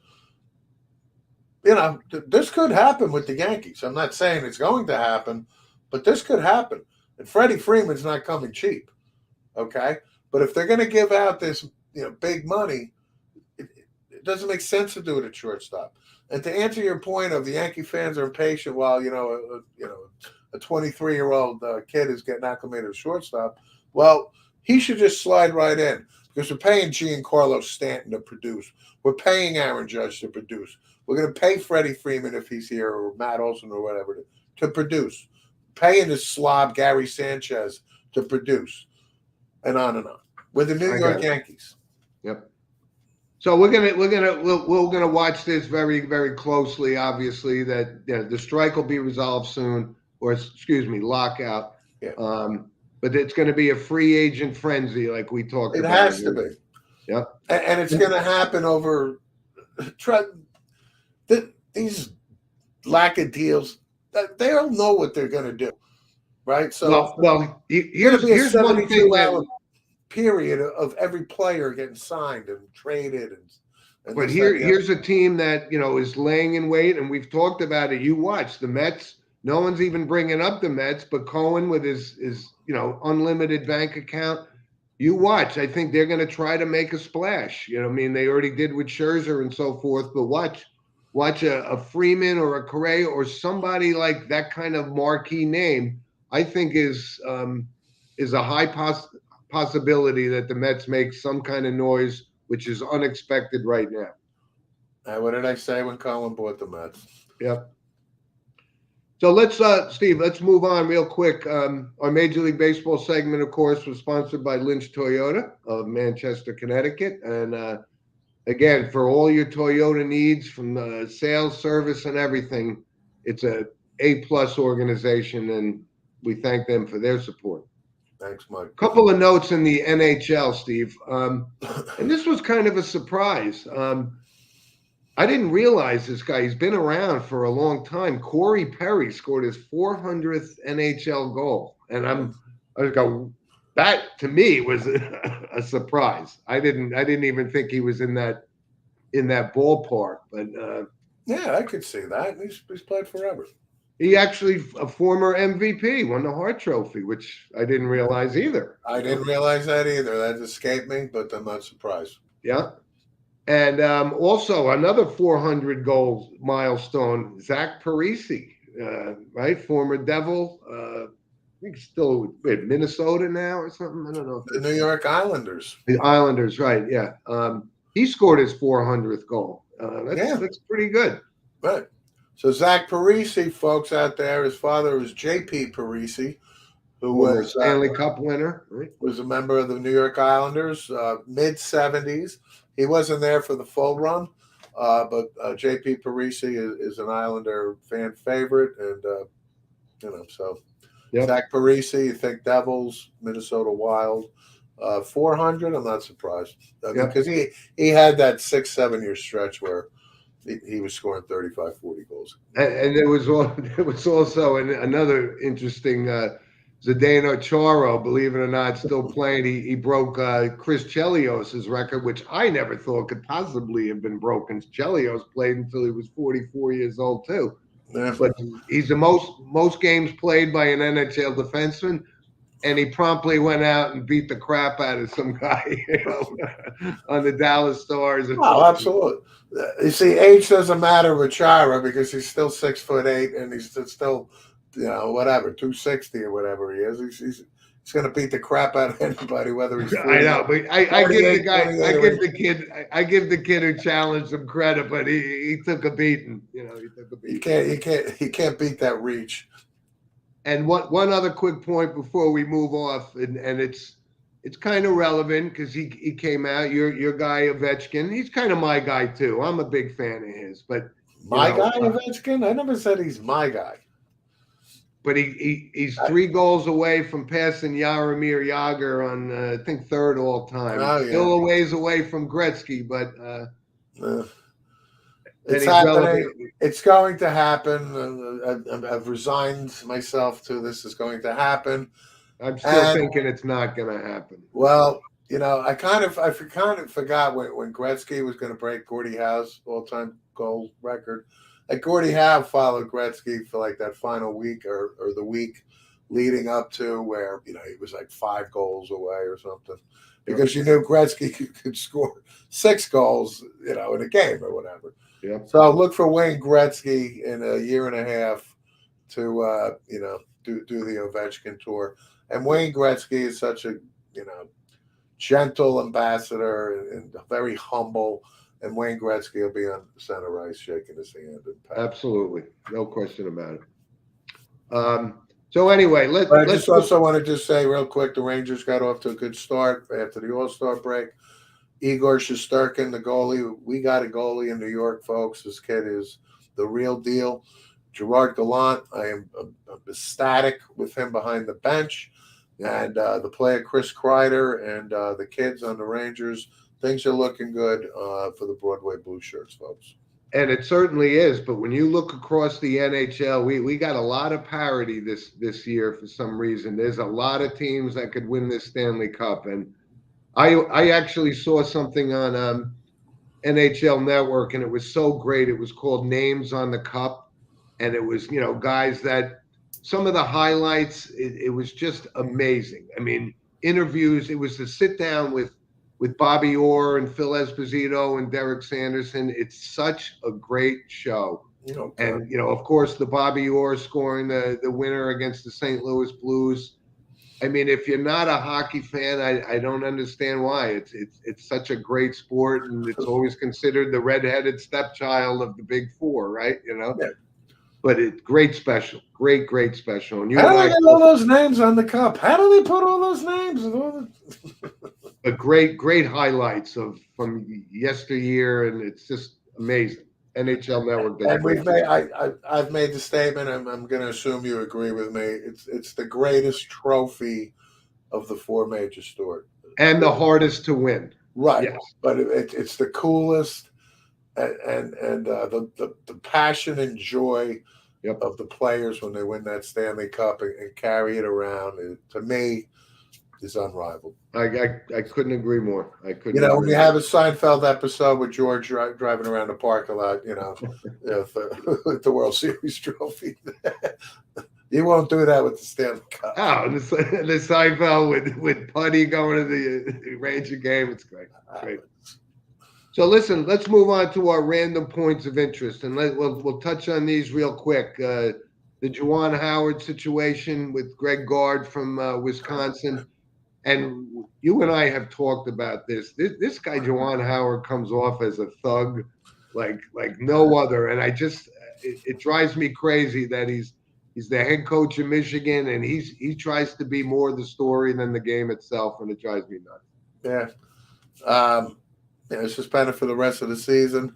[SPEAKER 2] this could happen with the Yankees. I'm not saying it's going to happen, but this could happen. And Freddie Freeman's not coming cheap, okay? But if they're going to give out this, big money, it doesn't make sense to do it at shortstop. And to answer your point of the Yankee fans are impatient while, a 23-year-old kid is getting acclimated to shortstop, well, he should just slide right in, because we're paying Giancarlo Stanton to produce. We're paying Aaron Judge to produce. We're going to pay Freddie Freeman if he's here, or Matt Olson or whatever, to produce. Paying this slob Gary Sanchez to produce, and on and on. We're the New York Yankees.
[SPEAKER 1] Yep. So we're gonna watch this very, very closely. Obviously, that the strike will be resolved soon, or lockout.
[SPEAKER 2] Yeah.
[SPEAKER 1] But it's going to be a free agent frenzy, like we talked about.
[SPEAKER 2] It has to be.
[SPEAKER 1] Yep.
[SPEAKER 2] And it's going to happen over these lack of deals. They don't know what they're going to do, right? So, here's one thing. Period of every player getting signed and traded,
[SPEAKER 1] but here's a team that is laying in wait, and we've talked about it. You watch the Mets. No one's even bringing up the Mets, but Cohen with his unlimited bank account. You watch. I think they're going to try to make a splash. They already did with Scherzer and so forth. But watch watch a Freeman or a Correa or somebody like that kind of marquee name, I think is a high possibility that the Mets make some kind of noise, which is unexpected right now.
[SPEAKER 2] What did I say when Colin bought the Mets?
[SPEAKER 1] Yep. So let's, Steve, let's move on real quick. Our Major League Baseball segment, of course, was sponsored by Lynch Toyota of Manchester, Connecticut. And again, for all your Toyota needs, from the sales, service, and everything, it's a A-plus organization, and we thank them for their support.
[SPEAKER 2] Thanks, Mike.
[SPEAKER 1] A couple of notes in the NHL, Steve. And this was kind of a surprise. I didn't realize this guy. He's been around for a long time. Corey Perry scored his 400th NHL goal. And I was going, that to me was a surprise. I didn't even think he was in that ballpark. But
[SPEAKER 2] yeah, I could see that. He's played forever.
[SPEAKER 1] He actually, a former MVP, won the Hart Trophy, which I didn't realize either.
[SPEAKER 2] I didn't realize that either. That escaped me, but I'm not surprised.
[SPEAKER 1] Yeah. And also another 400 goal milestone, Zach Parise, right? Former Devil. I think still with Minnesota now or something. I don't know.
[SPEAKER 2] The New York Islanders.
[SPEAKER 1] The Islanders, right? Yeah. He scored his 400th goal. That's pretty good.
[SPEAKER 2] Right. So Zach Parise, folks out there, his father was J.P. Parise, who was
[SPEAKER 1] Stanley Cup winner. Right?
[SPEAKER 2] Was a member of the New York Islanders, mid-'70s. He wasn't there for the full run, but J.P. Parise is an Islander fan favorite, and so yep. Zach Parise, you think Devils, Minnesota Wild, 400. I'm not surprised because he had that 6-7 year stretch where he was scoring 35, 40 goals.
[SPEAKER 1] And there was also another interesting. Zdeno Chara, believe it or not, still playing. He broke Chris Chelios' record, which I never thought could possibly have been broken. Chelios played until he was 44 years old too. Yeah. But he's the most games played by an NHL defenseman, and he promptly went out and beat the crap out of some guy on the Dallas Stars.
[SPEAKER 2] Oh, absolutely. You see, age doesn't matter with Chara because he's still 6'8" and he's still. Whatever, 260 or whatever he is. He's going to beat the crap out of anybody, whether he's 40,
[SPEAKER 1] I know, but I give the kid who challenged him credit, but he took a beating. He took a beating.
[SPEAKER 2] He can't beat that reach.
[SPEAKER 1] And one other quick point before we move off, and it's kind of relevant because he came out. Your guy Ovechkin, he's kind of my guy too. I'm a big fan of his, but
[SPEAKER 2] my guy Ovechkin. I never said he's my guy.
[SPEAKER 1] But he's 3 goals away from passing Jaromir Jagr on, I think, third all time.
[SPEAKER 2] Oh, yeah.
[SPEAKER 1] Still a ways away from Gretzky, but
[SPEAKER 2] it's happening. It's going to happen. I've resigned myself to this is going to happen.
[SPEAKER 1] I'm still thinking it's not going to happen.
[SPEAKER 2] Well, I kind of forgot when Gretzky was going to break Gordie Howe's all-time goal record. Like Gordie Howe followed Gretzky for like that final week or the week leading up to where, he was like 5 goals away or something because you knew Gretzky could score 6 goals, in a game or whatever.
[SPEAKER 1] Yeah.
[SPEAKER 2] So look for Wayne Gretzky in a year and a half to, do the Ovechkin tour. And Wayne Gretzky is such a, gentle ambassador and very humble. And Wayne Gretzky will be on center ice shaking his hand.
[SPEAKER 1] Absolutely. No question about it. So anyway,
[SPEAKER 2] I just also want to just say real quick, the Rangers got off to a good start after the All-Star break. Igor Shesterkin, the goalie. We got a goalie in New York, folks. This kid is the real deal. Gerard Gallant, I am ecstatic with him behind the bench. And the player Chris Kreider and the kids on the Rangers. Things are looking good for the Broadway Blue Shirts, folks.
[SPEAKER 1] And it certainly is. But when you look across the NHL, we got a lot of parity this year for some reason. There's a lot of teams that could win this Stanley Cup. And I actually saw something on NHL Network, and it was so great. It was called Names on the Cup. And it was, guys that some of the highlights, it was just amazing. I mean, interviews, it was to sit down with with Bobby Orr and Phil Esposito and Derek Sanderson. It's such a great show.
[SPEAKER 2] Okay.
[SPEAKER 1] And, of course, the Bobby Orr scoring the winner against the St. Louis Blues. I mean, if you're not a hockey fan, I don't understand why. It's such a great sport, and it's always considered the redheaded stepchild of the Big Four, right?
[SPEAKER 2] Yeah.
[SPEAKER 1] But it's great special, great special. And
[SPEAKER 2] how do they get all those names on the cup? How do they put all those names?
[SPEAKER 1] A great highlights from yesteryear, and it's just amazing. NHL Network does.
[SPEAKER 2] And we've made. I've made the statement. I'm going to assume you agree with me. It's the greatest trophy of the four major sport,
[SPEAKER 1] and the hardest to win.
[SPEAKER 2] Right, yes. But it's the coolest, and the passion and joy of the players when they win that Stanley Cup and carry it around. To me, is unrivaled.
[SPEAKER 1] I couldn't agree more. I couldn't.
[SPEAKER 2] When you have a Seinfeld episode with George driving around the parking lot, with the World Series trophy, you won't do that with the Stanley Cup.
[SPEAKER 1] Oh, the Seinfeld with Putty going to the Ranger game. It's great. So listen, let's move on to our random points of interest, and we'll touch on these real quick. The Juwan Howard situation with Greg Gard from Wisconsin. And you and I have talked about this. This guy, Juwan Howard, comes off as a thug like no other. And it drives me crazy that he's the head coach in Michigan, and he tries to be more the story than the game itself, and it drives me nuts.
[SPEAKER 2] Yeah. It's suspended for the rest of the season.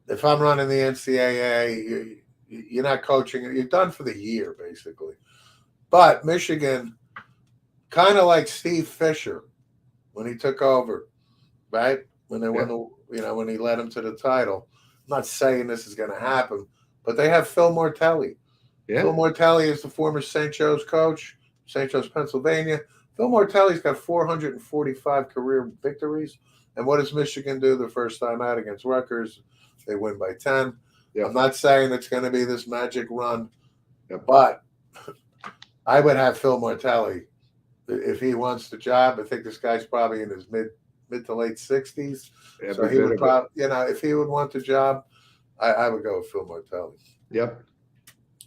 [SPEAKER 2] If I'm running the NCAA, you're not coaching. You're done for the year, basically. But Michigan, kind of like Steve Fisher when he took over, right? When they won when he led them to the title. I'm not saying this is going to happen, but they have Phil Mortelli. Yeah. Phil Mortelli is the former St. Joe's coach, St. Joe's, Pennsylvania. Phil Mortelli's got 445 career victories. And what does Michigan do the first time out against Rutgers? They win by 10. Yeah. I'm not saying it's going to be this magic run, but I would have Phil Mortelli if he wants the job. I think this guy's probably in his mid to late 60s. Yeah, so he would probably, if he would want the job, I would go with Phil Mortelli.
[SPEAKER 1] Yep.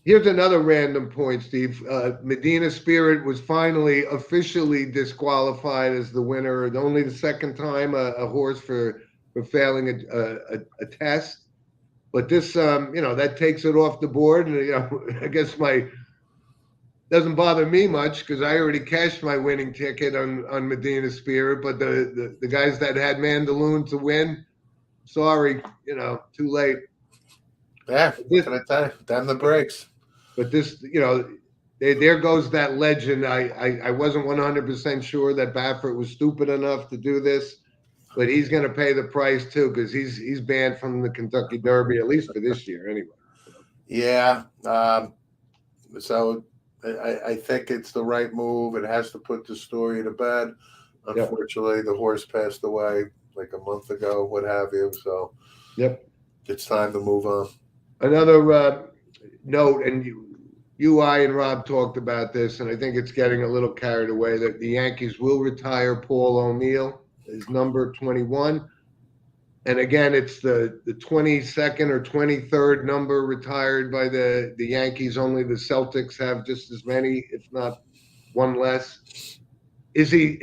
[SPEAKER 1] Here's another random point, Steve. Medina Spirit was finally officially disqualified as the winner. Only the second time a horse for failing a test. But this, that takes it off the board. And, I guess doesn't bother me much because I already cashed my winning ticket on Medina Spirit. But the guys that had Mandaloon to win, sorry, too late.
[SPEAKER 2] Yeah, what can I tell you? Damn the brakes.
[SPEAKER 1] But this, there goes that legend. I wasn't 100% sure that Baffert was stupid enough to do this, but he's going to pay the price too because he's banned from the Kentucky Derby, at least for this year anyway.
[SPEAKER 2] Yeah. So I think it's the right move. It has to put the story to bed. Unfortunately, the horse passed away like a month ago, what have you. So it's time to move on.
[SPEAKER 1] Another note, and I and Rob talked about this, and I think it's getting a little carried away, that the Yankees will retire Paul O'Neill, his number 21. And again, it's the 22nd or 23rd number retired by the Yankees. Only the Celtics have just as many, if not one less. Is he?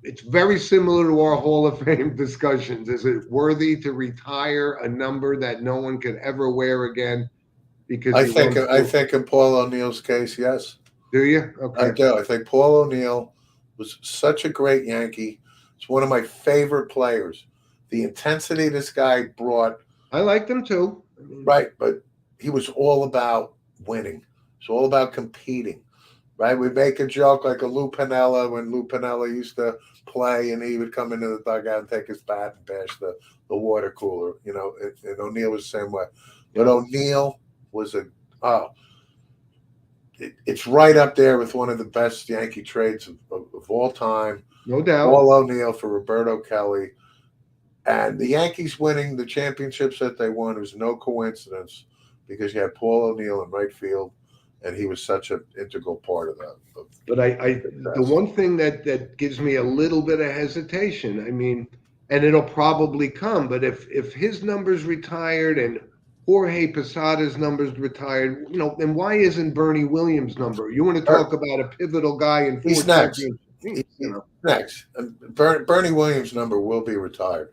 [SPEAKER 1] It's very similar to our Hall of Fame discussions. Is it worthy to retire a number that no one could ever wear again? Because
[SPEAKER 2] I think in Paul O'Neill's case, yes.
[SPEAKER 1] Do you? Okay.
[SPEAKER 2] I do. I think Paul O'Neill was such a great Yankee. It's one of my favorite players. The intensity this guy brought.
[SPEAKER 1] I liked him too.
[SPEAKER 2] Right, but he was all about winning. It's all about competing. Right? We make a joke like a Lou Piniella when Lou Piniella used to play and he would come into the dugout and take his bat and bash the water cooler. And O'Neill was the same way. But O'Neill was it's right up there with one of the best Yankee trades of all time.
[SPEAKER 1] No doubt.
[SPEAKER 2] Paul O'Neill for Roberto Kelly. And the Yankees winning the championships that they won was no coincidence because you had Paul O'Neill in right field and he was such an integral part of that.
[SPEAKER 1] But the one thing that gives me a little bit of hesitation, I mean, and it'll probably come, but if his numbers retired and Jorge Posada's numbers retired, then why isn't Bernie Williams' number? You want to talk about a pivotal guy in
[SPEAKER 2] he's next. Next. Bernie Williams' number will be retired.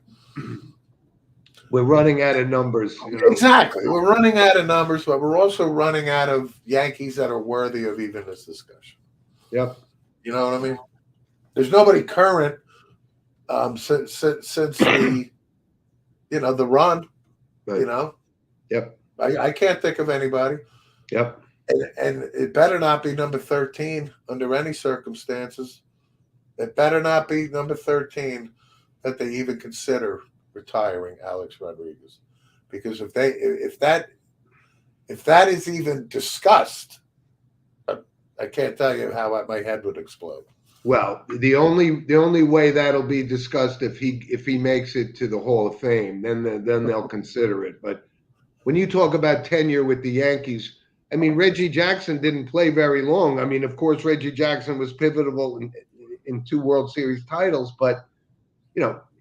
[SPEAKER 1] We're running out of numbers.
[SPEAKER 2] Exactly. We're running out of numbers, but we're also running out of Yankees that are worthy of even this discussion.
[SPEAKER 1] Yep.
[SPEAKER 2] You know what I mean? There's nobody current since the the run. Right.
[SPEAKER 1] Yep.
[SPEAKER 2] I can't think of anybody.
[SPEAKER 1] Yep.
[SPEAKER 2] And it better not be number 13 under any circumstances. It better not be number 13 that they even consider retiring Alex Rodriguez, because if that is even discussed, I can't tell you how my head would explode.
[SPEAKER 1] Well, the only way that'll be discussed if he makes it to the Hall of Fame, then they'll consider it. But when you talk about tenure with the Yankees, I mean, Reggie Jackson didn't play very long. I mean, of course, Reggie Jackson was pivotal in 2 World Series titles, but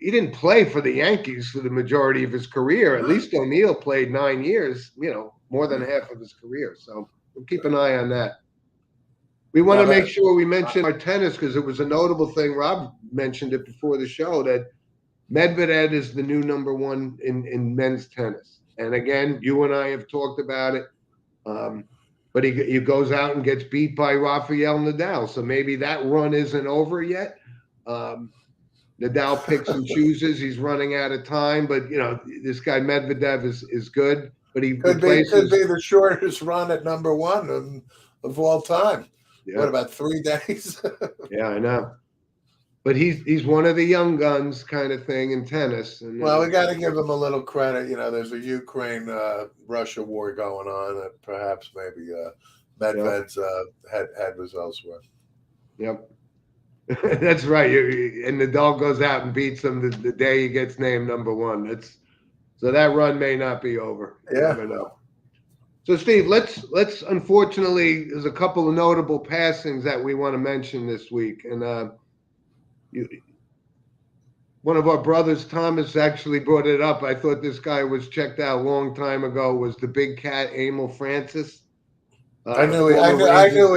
[SPEAKER 1] he didn't play for the Yankees for the majority of his career. At least ONeill played 9 years, more than half of his career. So we'll keep an eye on that. We want to make sure we mention our tennis because it was a notable thing. Rob mentioned it before the show that Medvedev is the new number 1 in men's tennis. And again, you and I have talked about it. But he goes out and gets beat by Rafael Nadal. So maybe that run isn't over yet. Nadal picks and chooses. He's running out of time. But, this guy Medvedev is good. But he
[SPEAKER 2] could be the shortest run at number 1 of all time. Yeah. What, about 3 days?
[SPEAKER 1] Yeah, I know. But he's one of the young guns kind of thing in tennis. And,
[SPEAKER 2] well, we got to give him a little credit. There's a Ukraine-Russia war going on that perhaps maybe Medvedev's head was elsewhere.
[SPEAKER 1] Yep. That's right. And Nadal goes out and beats him the day he gets named number 1. So that run may not be over. You never know. So, Steve, let's unfortunately, there's a couple of notable passings that we want to mention this week. And one of our brothers, Thomas, actually brought it up. I thought this guy was checked out a long time ago, was the big cat, Mel Francis.
[SPEAKER 2] I knew he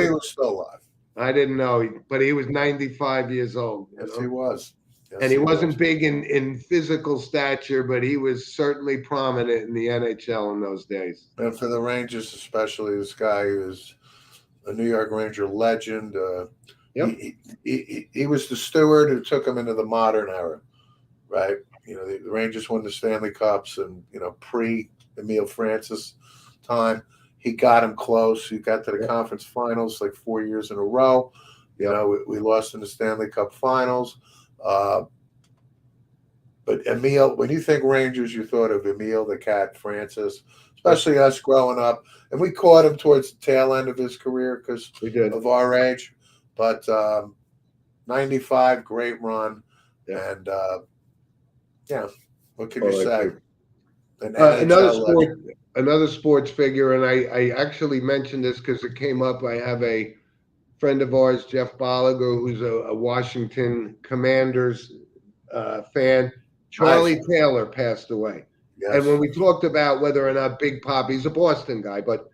[SPEAKER 2] was still alive.
[SPEAKER 1] I didn't know, but he was 95 years old.
[SPEAKER 2] Yes, he was. Yes,
[SPEAKER 1] and he wasn't big in physical stature, but he was certainly prominent in the NHL in those days.
[SPEAKER 2] And for the Rangers especially, this guy is a New York Ranger legend.
[SPEAKER 1] Yep.
[SPEAKER 2] He was the steward who took him into the modern era, right? The Rangers won the Stanley Cups and, pre-Mel Francis time. He got him close. He got to the conference finals like 4 years in a row. We lost in the Stanley Cup finals. But Emil, when you think Rangers, you thought of Emil the Cat Francis, especially us growing up. And we caught him towards the tail end of his career because of our age. But 95, great run. Yeah. And, what can you say?
[SPEAKER 1] Another sports figure, and I actually mentioned this because it came up. I have a friend of ours, Jeff Bolliger, who's a Washington Commanders fan. Charlie Taylor passed away. Yes. And when we talked about whether or not Big Pop, he's a Boston guy, but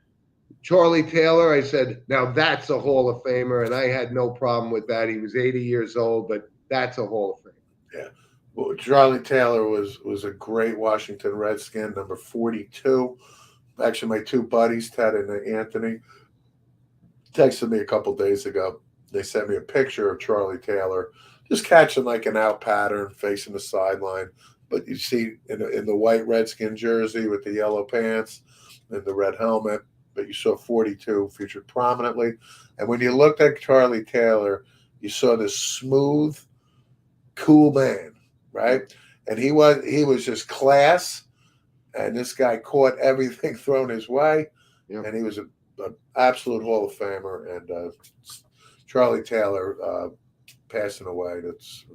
[SPEAKER 1] Charlie Taylor, I said, now that's a Hall of Famer, and I had no problem with that. He was 80 years old, but that's a Hall of Fame.
[SPEAKER 2] Yeah. Well, Charlie Taylor was a great Washington Redskin, number 42. Actually, my 2 buddies, Ted and Anthony, texted me a couple days ago. They sent me a picture of Charlie Taylor just catching like an out pattern facing the sideline. But you see in the white Redskin jersey with the yellow pants and the red helmet, but you saw 42 featured prominently. And when you looked at Charlie Taylor, you saw this smooth, cool man, right? And he was just class. And this guy caught everything thrown his way. Yep. And he was an absolute Hall of Famer. And Charlie Taylor passing away. That's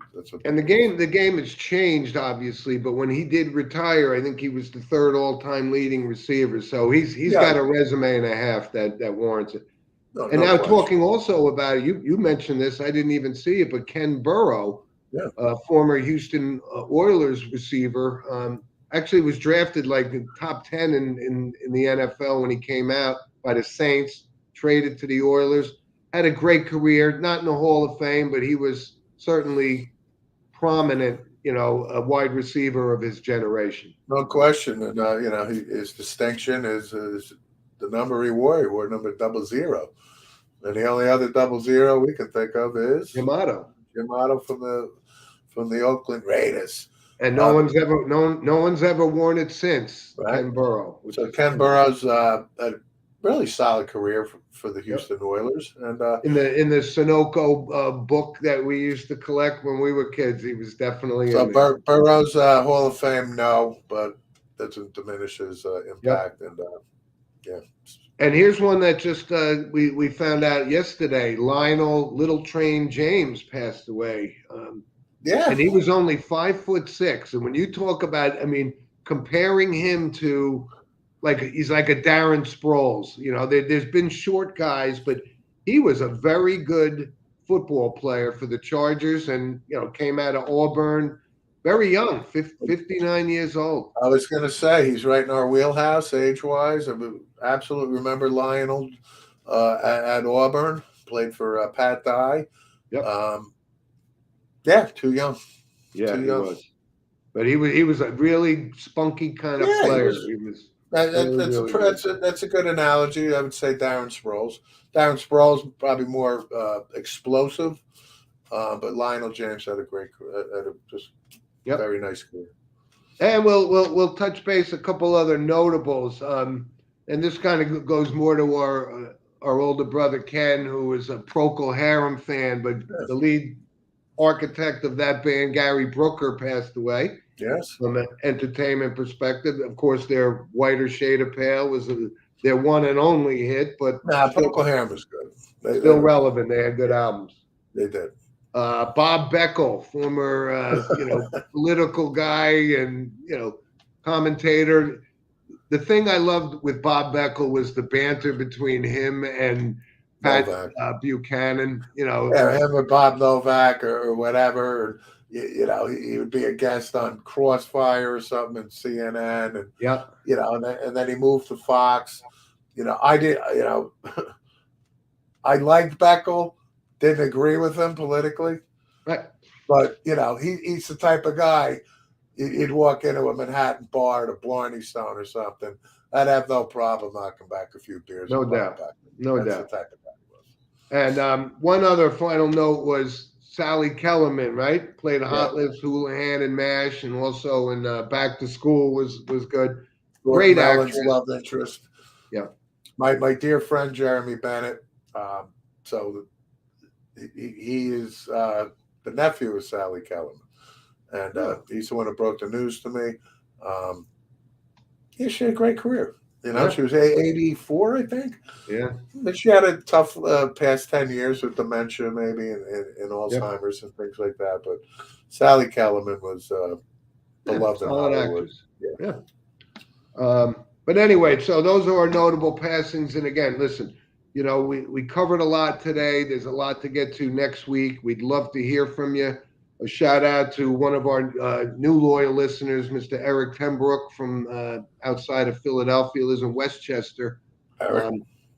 [SPEAKER 1] and the game has changed, obviously. But when he did retire, I think he was the 3rd all-time leading receiver. So he's got a resume and a half that warrants it.
[SPEAKER 2] No,
[SPEAKER 1] And
[SPEAKER 2] no
[SPEAKER 1] now
[SPEAKER 2] question.
[SPEAKER 1] talking also about you mentioned this. I didn't even see it, but Ken Burrow,
[SPEAKER 2] Yeah.
[SPEAKER 1] former Houston Oilers receiver, actually was drafted like the top 10 in the NFL when he came out by the Saints, traded to the Oilers, had a great career, not in the Hall of Fame, but he was certainly prominent, a wide receiver of his generation.
[SPEAKER 2] No question. And, his distinction is the number he wore number 00. And the only other 00 we can think of is
[SPEAKER 1] Yamato.
[SPEAKER 2] Yamato from the Oakland Raiders.
[SPEAKER 1] And no one's ever worn it since.
[SPEAKER 2] Right.
[SPEAKER 1] Ken Burrow.
[SPEAKER 2] So Ken Burrow's a really solid career for the Houston Oilers, and
[SPEAKER 1] in the Sunoco book that we used to collect when we were kids, he was definitely
[SPEAKER 2] so
[SPEAKER 1] in there.
[SPEAKER 2] Burrow's Hall of Fame, no, but doesn't diminish his impact.
[SPEAKER 1] Yep.
[SPEAKER 2] And yeah.
[SPEAKER 1] And here's one that just we found out yesterday. Lionel James passed away.
[SPEAKER 2] Yeah,
[SPEAKER 1] and he was only 5'6". And when you talk about, comparing him to he's like a Darren Sproles. There's been short guys, but he was a very good football player for the Chargers, and came out of Auburn very young, 59 years old.
[SPEAKER 2] I was going to say he's right in our wheelhouse age-wise. I absolutely remember Lionel at Auburn, played for Pat Dye.
[SPEAKER 1] Yep.
[SPEAKER 2] Yeah, too young.
[SPEAKER 1] Yeah,
[SPEAKER 2] too
[SPEAKER 1] he
[SPEAKER 2] young.
[SPEAKER 1] was. But he was a really spunky kind of player. He was
[SPEAKER 2] That's a good analogy. I would say Darren Sproles. Darren Sproles probably more explosive, but Lionel James had a very nice career.
[SPEAKER 1] And we'll touch base a couple other notables. And this kind of goes more to our older brother Ken, who was a Procol Harum fan, but the lead architect of that band, Gary Brooker, passed away.
[SPEAKER 2] Yes.
[SPEAKER 1] From an entertainment perspective, of course, their Whiter Shade of Pale was their one and only hit, but
[SPEAKER 2] Procol Harum was good.
[SPEAKER 1] Still relevant. They had good albums.
[SPEAKER 2] They did.
[SPEAKER 1] Bob Beckel, former political guy and commentator. The thing I loved with Bob Beckel was the banter between him and Pat Buchanan.
[SPEAKER 2] Him or Bob Novak or whatever. He would be a guest on Crossfire or something in CNN, and and then he moved to Fox. I liked Beckel, didn't agree with him politically,
[SPEAKER 1] right?
[SPEAKER 2] But he's the type of guy you'd walk into a Manhattan bar at a Blarney Stone or something. I'd have no problem knocking back a few beers.
[SPEAKER 1] No doubt. No doubt.
[SPEAKER 2] That's the type of guy he was.
[SPEAKER 1] And one other final note was Sally Kellerman, right? Played Hot Lips Houlihan and MASH, and also in Back to School was good. Great actress.
[SPEAKER 2] Love interest.
[SPEAKER 1] Yeah. My
[SPEAKER 2] dear friend Jeremy Bennett. So he is the nephew of Sally Kellerman, and he's the one who broke the news to me. She had a great career. She was 84, I think.
[SPEAKER 1] Yeah.
[SPEAKER 2] But she had a tough past 10 years with dementia, maybe, and Alzheimer's and things like that. But Sally Kellerman was beloved in Hollywood.
[SPEAKER 1] Yeah. But anyway, so those are our notable passings. And again, listen, we covered a lot today. There's a lot to get to next week. We'd love to hear from you. A shout out to one of our new loyal listeners, Mr. Eric Tenbrook from outside of Philadelphia, lives in Westchester.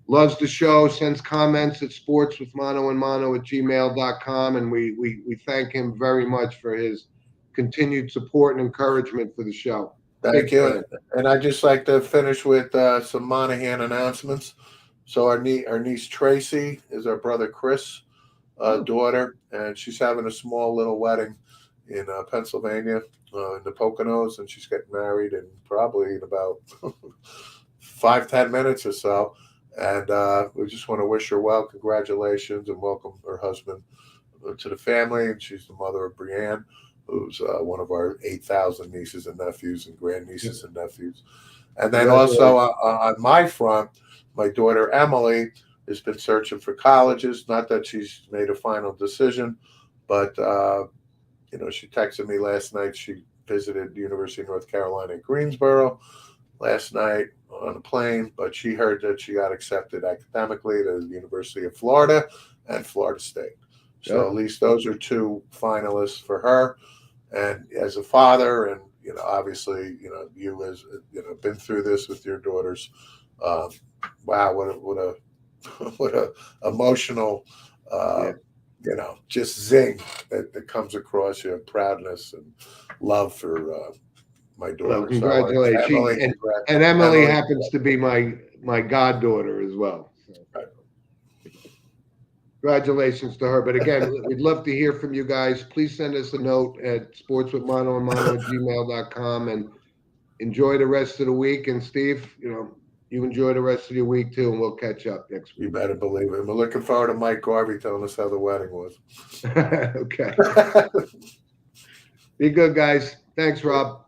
[SPEAKER 1] Loves the show, sends comments at sportswithmano@gmail.com, and we thank him very much for his continued support and encouragement for the show.
[SPEAKER 2] Thank you. And I'd just like to finish with some Monahan announcements. So our niece Tracy is our brother Chris' daughter, and she's having a small little wedding in Pennsylvania, in the Poconos, and she's getting married in probably in about 5-10 minutes or so. And we just want to wish her well, congratulations, and welcome her husband to the family. And she's the mother of Brianne, who's one of our 8,000 nieces and nephews and grandnieces and nephews. And then also on my front, my daughter Emily has been searching for colleges. Not that she's made a final decision, but she texted me last night. She visited the University of North Carolina at Greensboro last night. on a plane, but she heard that she got accepted academically to the University of Florida and Florida State. So
[SPEAKER 1] Yeah.
[SPEAKER 2] at least those are two finalists for her. And as a father, and obviously, you as been through this with your daughters. Wow, what a emotional, just zing that comes across your proudness and love for my daughter.
[SPEAKER 1] Well, congratulations.
[SPEAKER 2] So,
[SPEAKER 1] and Emily happens to be my goddaughter as well. So.
[SPEAKER 2] Right.
[SPEAKER 1] Congratulations to her. But again, we'd love to hear from you guys. Please send us a note at sportswithmano@gmail.com and enjoy the rest of the week. And Steve, you enjoy the rest of your week too, and we'll catch up next week.
[SPEAKER 2] You better believe it. We're looking forward to Mike Garvey telling us how the wedding was.
[SPEAKER 1] Okay. Be good, guys. Thanks, Rob.